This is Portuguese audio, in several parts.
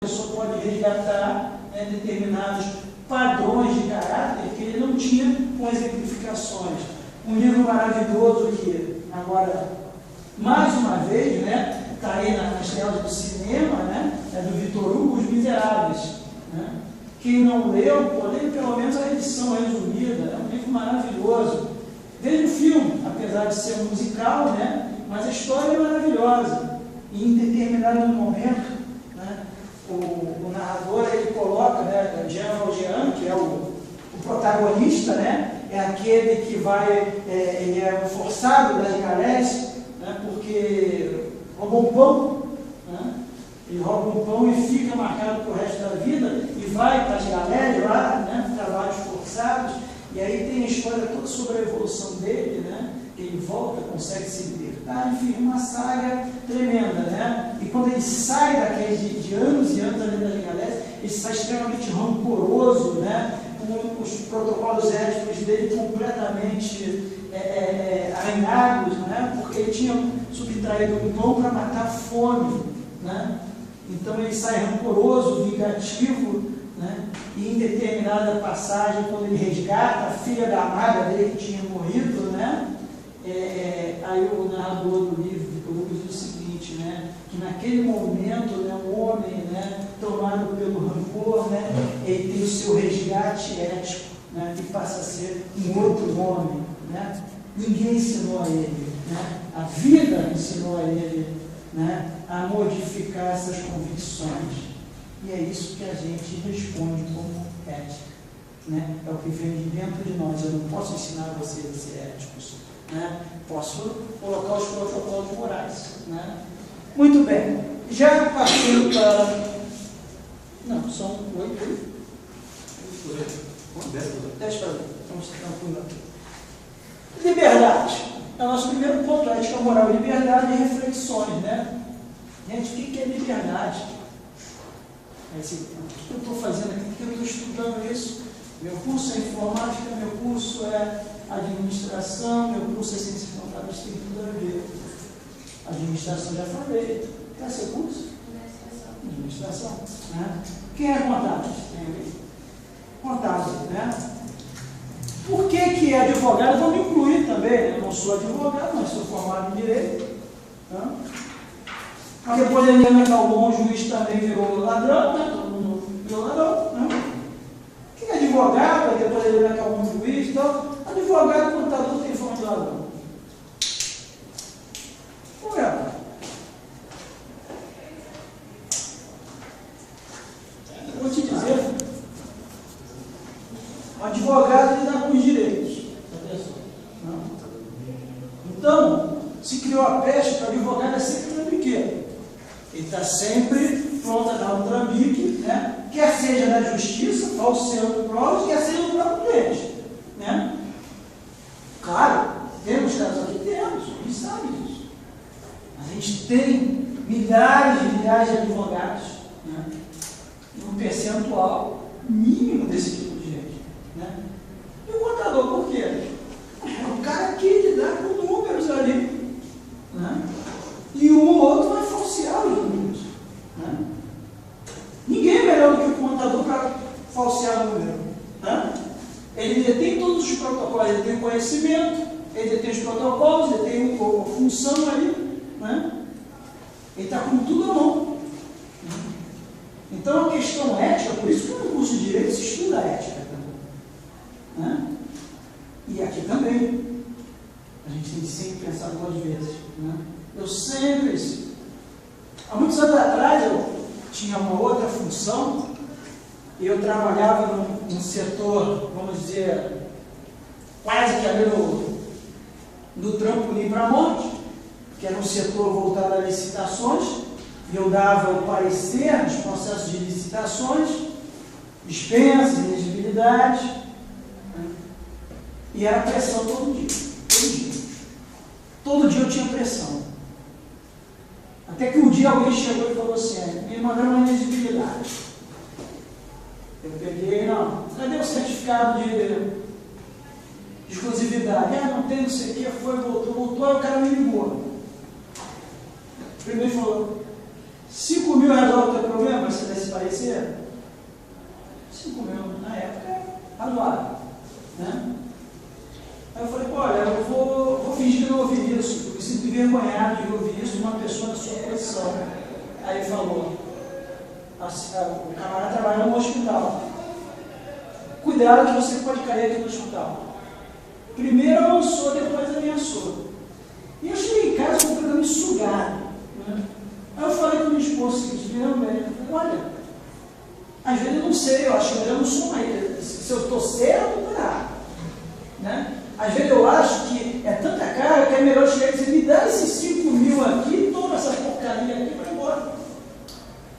pessoa pode resgatar, né, determinados padrões de caráter que ele não tinha com exemplificações. Um livro maravilhoso que, agora, mais uma vez, né, está aí nas telas do cinema, né, é do Victor Hugo, Os Miseráveis. Né? Quem não leu, pô, leia pelo menos a edição resumida, é um livro maravilhoso. Veja o filme, apesar de ser um musical, né, mas a história é maravilhosa. E em determinado momento, né, o narrador ele coloca, né, Jean Valjean, que é o protagonista, né, é aquele que vai, ele é um forçado das galés, né, porque roubou um pão, né, ele rouba um pão e fica marcado para o resto da vida, e vai para as galés lá, né, trabalhos forçados, e aí tem a história toda sobre a evolução dele, né, ele volta, consegue se libertar, enfim, uma saga tremenda, né, e quando ele sai daquele de anos e anos ali das galés, ele sai extremamente rancoroso, né, com os protocolos éticos dele completamente arranhados, né, porque ele tinha subtraído um pão para matar a fome, né, então ele sai rancoroso, vingativo, né, e em determinada passagem, quando ele resgata a filha da amada dele que tinha morrido, né, aí o narrador do livro diz o seguinte, né, que naquele momento, né, o homem, né, tomado pelo rancor, né, ele tem o seu resgate ético, né, e passa a ser um outro homem, né. Ninguém ensinou a ele, né, a vida ensinou a ele, né, a modificar essas convicções, e é isso que a gente responde como ética, né, é o que vem de dentro de nós. Eu não posso ensinar vocês a ser éticos, né, posso colocar os protocolos morais, né. Muito bem, já passei para... Não, são 8, 10 para 8, vamos tranquilo. Liberdade, é o nosso primeiro ponto, a ética moral, liberdade e reflexões, né? Gente, o que é liberdade? O que eu estou fazendo aqui? Por que eu estou estudando isso? Meu curso é informática, meu curso é administração, meu curso é ciências contábeis, tem tudo a ver. Administração já falei. Qual é seu curso? Administração. Né? Quem é contábil? Contábil, né? Por que é advogado? Vou me incluir também. Eu não sou advogado, mas sou formado em Direito. Tá? Porque Poliana Calmon, o juiz também virou ladrão, né? Todo mundo virou ladrão. Né? Quem é advogado? Depois ele vai Calmon, juiz. Então, advogado e contador tem fama de ladrão. Não é? Vou te dizer, o advogado lida com os direitos da pessoa. Não? Então, se criou a peste que o advogado é sempre trambiqueiro. Ele está sempre pronto a dar um trambique, né? Quer seja na justiça, falseando provas, quer seja no próprio cliente. Né? Claro, temos casos aqui, temos, a gente sabe disso. A gente tem milhares e milhares de advogados, né? E um percentual mínimo desse tipo de gente. Né? E o contador, por quê? É o cara que lidar com números ali. Né? E um ou outro vai falsear os números. Né? Ninguém é melhor do que o contador para falsear o número. Né? Ele detém todos os protocolos, ele tem conhecimento, ele detém os protocolos, ele tem uma função ali. Né? Ele está com tudo à mão. Então a questão ética, por isso que no curso de Direito se estuda a ética também. Né? E aqui também. A gente tem que sempre pensar 2 vezes. Né? Eu sempre, há muitos anos atrás, eu tinha uma outra função, e eu trabalhava num setor, vamos dizer, quase que ali no trampolim para a morte, que era um setor voltado a licitações, e eu dava o parecer nos processos de licitações, dispensas, elegibilidade, né? E era pressão todo dia. Todo dia eu tinha pressão. Até que um dia alguém chegou e falou assim, me mandaram uma elegibilidade. Eu peguei, não, cadê o certificado de exclusividade? Não tem, não sei o que, foi, voltou, aí o cara me ligou. Primeiro falou, 5 mil resolve o teu problema, você desse país. ser 5 mil, na época é razoável, né? Aí eu falei, olha, eu vou fingir que não ouvi isso, porque sinto envergonhado de ouvir isso de uma pessoa da sua posição. Aí ele falou, o camarada trabalha no hospital. Cuidado que você pode cair aqui no hospital. Primeiro avançou, depois ameaçou. E eu cheguei em casa com o programa sugado. Né? Aí eu falei com o meu esposo o seguinte, virando ele, olha, às vezes eu não sei, eu acho que eu não sou mais, se eu estou certo ou errado. Né? Às vezes eu acho que é tanta cara que é melhor chegar e dizer, me dá esses 5 mil aqui, toma essa porcaria aqui e vai embora.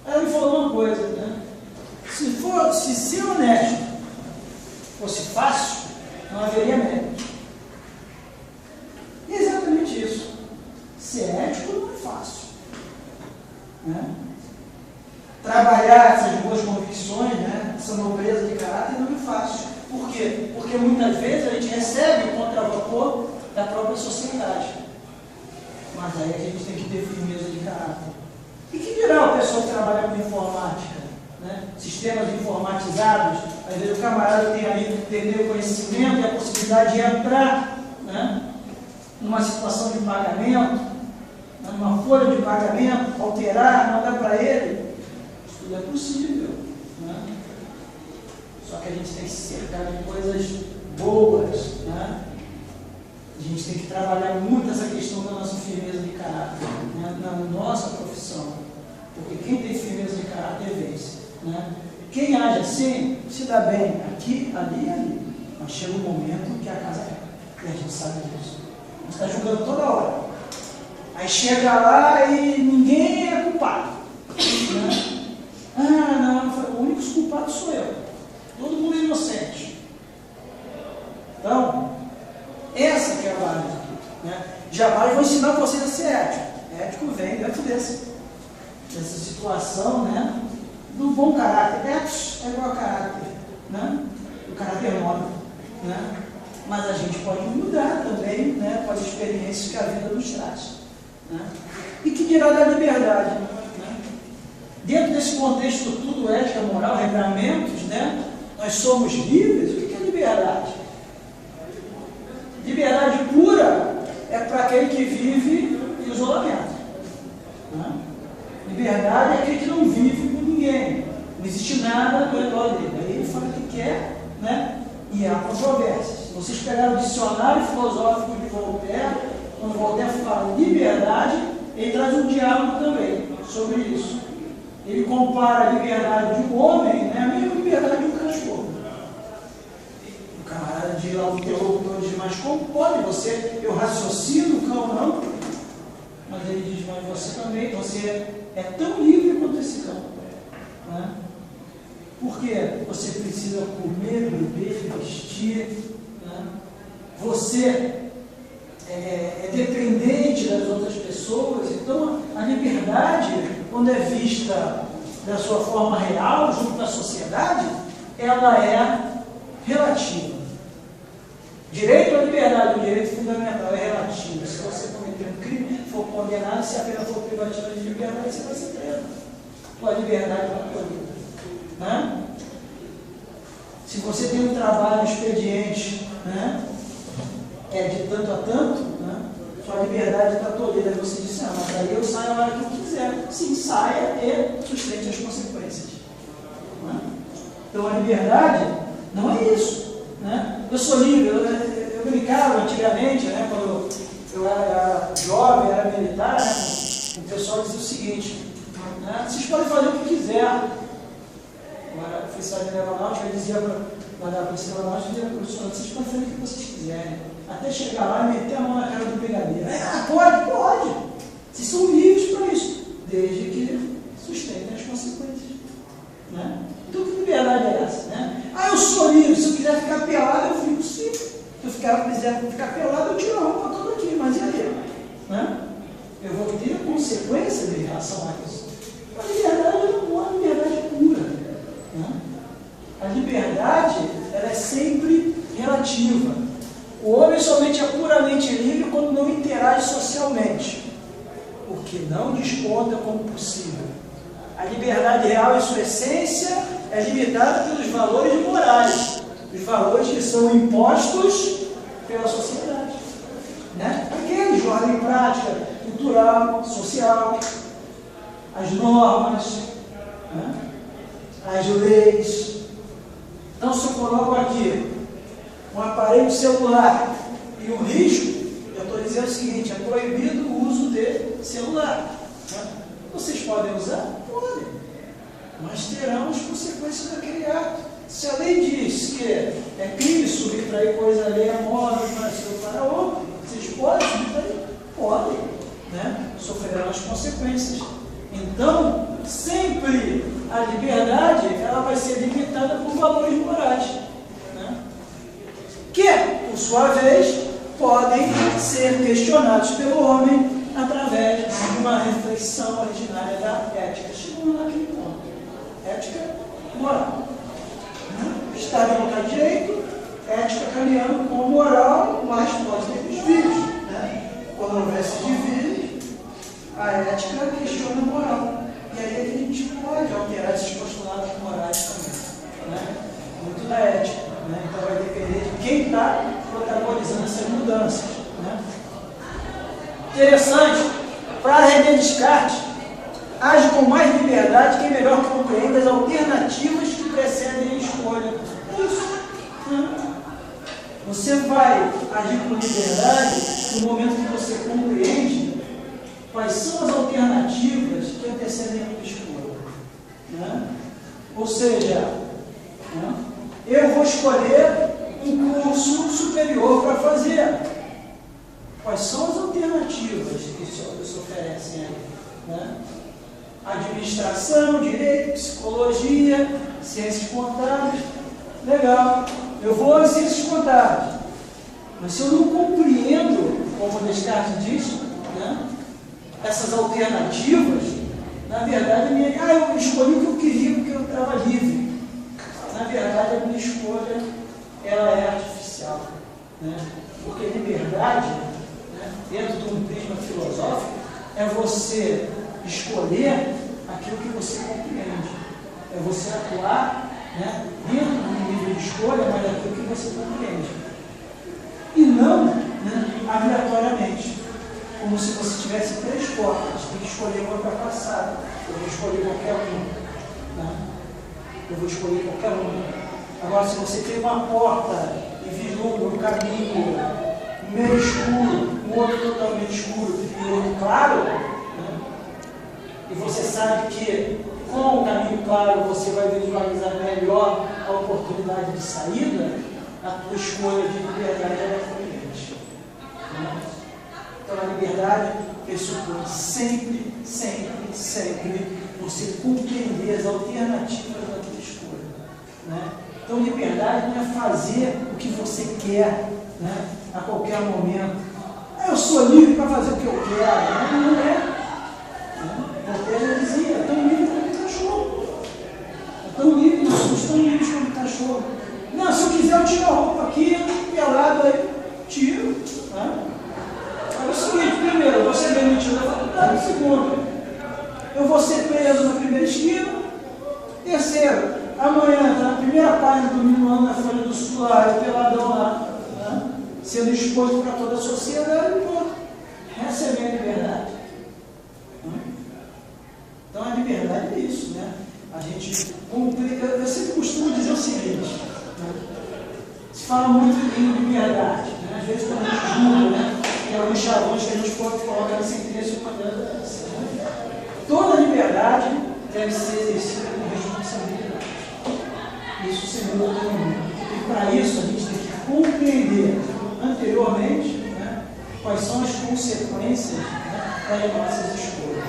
Aí ele falou uma coisa, né? Se ser honesto fosse fácil, não haveria mérito. E é exatamente isso. Ser ético não é fácil. Né? Trabalhar essas boas convicções, né? Essa nobreza de caráter não é fácil. Por quê? Porque muitas vezes a gente recebe o contravapor da própria sociedade. Mas aí é que a gente tem que ter firmeza de caráter. E que dirá o pessoal que trabalha com informática? Né? Sistemas informatizados, às vezes o camarada tem ali, tem o conhecimento e a possibilidade de entrar, né? Numa situação de pagamento, numa folha de pagamento, alterar, mandar para ele. Isso tudo é possível. Né? Só que a gente tem que se cercar de coisas boas. Né? A gente tem que trabalhar muito essa questão da nossa firmeza de caráter, né? Na nossa profissão. Porque quem tem firmeza de caráter vence. Né? Quem age assim se dá bem aqui, ali e ali. Mas chega um momento que a casa cai. E a gente sabe disso. Você está julgando toda hora. Aí chega lá e ninguém é culpado. Né? Não, o único culpado sou eu. Todo mundo é inocente. Então, essa que é a base. Né? Jamais vou ensinar vocês a ser ético. Ético vem dentro dessa situação, né? Do bom caráter. Ethos é igual a caráter. Né? O caráter nobre. Né? Mas a gente pode mudar também, né, com as experiências que a vida nos traz. Né? E que dirá da liberdade? Né? Dentro desse contexto tudo, ética, moral, regramentos, né, nós somos livres. O que é liberdade? Liberdade pura é para aquele que vive em isolamento. Né? Liberdade é aquele que não vive com ninguém. Não existe nada ao redor dele. Aí ele fala o que quer, né? E há controvérsias. Vocês pegaram o dicionário filosófico de Voltaire, quando Voltaire fala liberdade, ele traz um diálogo também sobre isso. Ele compara a liberdade de um homem, né, a mesma liberdade de um cachorro. O camarada diz lá, o interlocutor diz, mas como pode você, eu raciocino, o cão não? Mas ele diz, mas você também, você é tão livre quanto esse cão. Né? Porque você precisa comer, beber, vestir. Né? Você é dependente das outras pessoas. Então, a liberdade, quando é vista da sua forma real, junto à sociedade, ela é relativa. Direito à liberdade, o direito fundamental é relativo. Se você cometer um crime, for condenado, se a pena for privativa de liberdade, você vai ser preso. Tua liberdade vai poder. Né? Se você tem um trabalho expediente, né, é de tanto a tanto, né, sua liberdade está tolhida. Aí você diz, mas aí eu saio a hora que eu quiser. Sim, saia e sustente as consequências. Né? Então a liberdade não é isso. Né? Eu sou livre, eu brincava antigamente, né, quando eu era jovem, era militar, né, o pessoal dizia o seguinte, né, vocês podem fazer o que quiser. Agora, eu fui sair da aeronáutica, eu dizia para a polícia aeronáutica, eu dizia para o professor, vocês podem fazer o que vocês quiserem, até chegar lá e meter a mão na cara do brigadeiro. Pode. Vocês são livres para isso, desde que sustentem as consequências. Né? Então, que liberdade é essa? Né? Eu sou livre, se eu quiser ficar pelado, eu fico sim. Se eu quiser ficar pelado, eu tiro a roupa toda aqui, mas e aí? Né? Eu vou ter consequências em relação a isso. A liberdade não é uma liberdade pura. Né? A liberdade, ela é sempre relativa. O homem somente é puramente livre quando não interage socialmente, porque não desconta como possível. A liberdade real, em sua essência, é limitada pelos valores morais, os valores que são impostos pela sociedade. Né? Aqueles de ordem prática, cultural, social, as normas, né? As leis. Então, se eu coloco aqui um aparelho celular e um risco, eu estou dizendo o seguinte: é proibido o uso de celular. Né? Vocês podem usar? Podem. Mas terão as consequências daquele ato. Se a lei diz que é crime subtrair coisa alheia móvel para seu para outro, vocês podem subtrair? Podem. Né? Sofrerão as consequências. Então, sempre a liberdade ela vai ser limitada por valores morais. Né? Que, por sua vez, podem ser questionados pelo homem através de uma reflexão originária da ética. Chegamos naquele ponto. Ética moral. Estado não cai direito, ética caminhando com moral, mas pode ter desvios. Né? Quando houver esses desvios, a ética questiona a moral. E aí a gente pode alterar esses postulados morais também. Né? Muito da ética. Né? Então vai depender de quem está protagonizando essas mudanças. Né? Interessante, para René Descartes, age com mais liberdade quem melhor compreende as alternativas que precedem a escolha. Isso. Você vai agir com liberdade no momento que você compreende quais são as alternativas que antecedem a tua escolha. Né? Ou seja, né? Eu vou escolher um curso superior para fazer. Quais são as alternativas que se oferecem aí? Né? Administração, direito, psicologia, ciências contábeis. Legal, eu vou às ciências contábeis. Mas se eu não compreendo, como Descartes diz, né, essas alternativas, na verdade, eu escolhi o que eu queria porque eu estava livre. Na verdade, a minha escolha ela é artificial. Né? Porque liberdade, né, dentro de um prisma filosófico, é você escolher aquilo que você compreende. É você atuar, né, dentro do nível de escolha, mas daquilo que você compreende. E não, né, aleatoriamente. Como se você tivesse 3 portas. Tem que escolher uma para passar. Eu vou escolher qualquer uma. Né? Eu vou escolher qualquer uma. Agora, se você tem uma porta e vislumbra um caminho meio escuro, um outro totalmente escuro e outro claro, né? E você sabe que com o caminho claro você vai visualizar melhor a oportunidade de saída, a tua escolha de liberdade é conveniente. Né? Então a liberdade pressupõe sempre você compreender as alternativas da tua escolha. Né? Então liberdade não é fazer o que você quer, né, a qualquer momento. Eu sou livre para fazer o que eu quero. Não é. Voltaire dizia, é tão livre como um cachorro. É tão livre, nós somos tão livres como um cachorro. Não, se eu quiser eu tiro a roupa aqui, pelado aí, tiro. Né? É o seguinte, primeiro, eu vou ser demitido da faculdade. Segundo, eu vou ser preso na primeira esquina. Terceiro, amanhã está na primeira página do domingo na Folha do Sul, lá, peladão lá, né? Sendo exposto para toda a sociedade, pô, essa é a minha liberdade. Então a liberdade é isso, né? A gente cumpre, eu sempre costumo dizer o seguinte, né? Se fala muito em liberdade, né? Às vezes quando a gente julga, né? Tem alguns chavões que a gente pode colocar nessa sentença uma delas. Toda liberdade deve ser exercida com responsabilidade. Isso segundo a autonomia. E para isso a gente tem que compreender anteriormente, né, quais são as consequências, né, das nossas escolhas.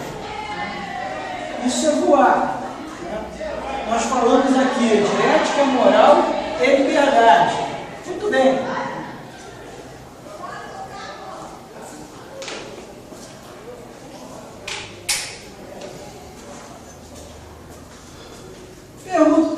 Isso é voar. Né? Nós falamos aqui de ética, moral e liberdade. Muito bem. Pergunto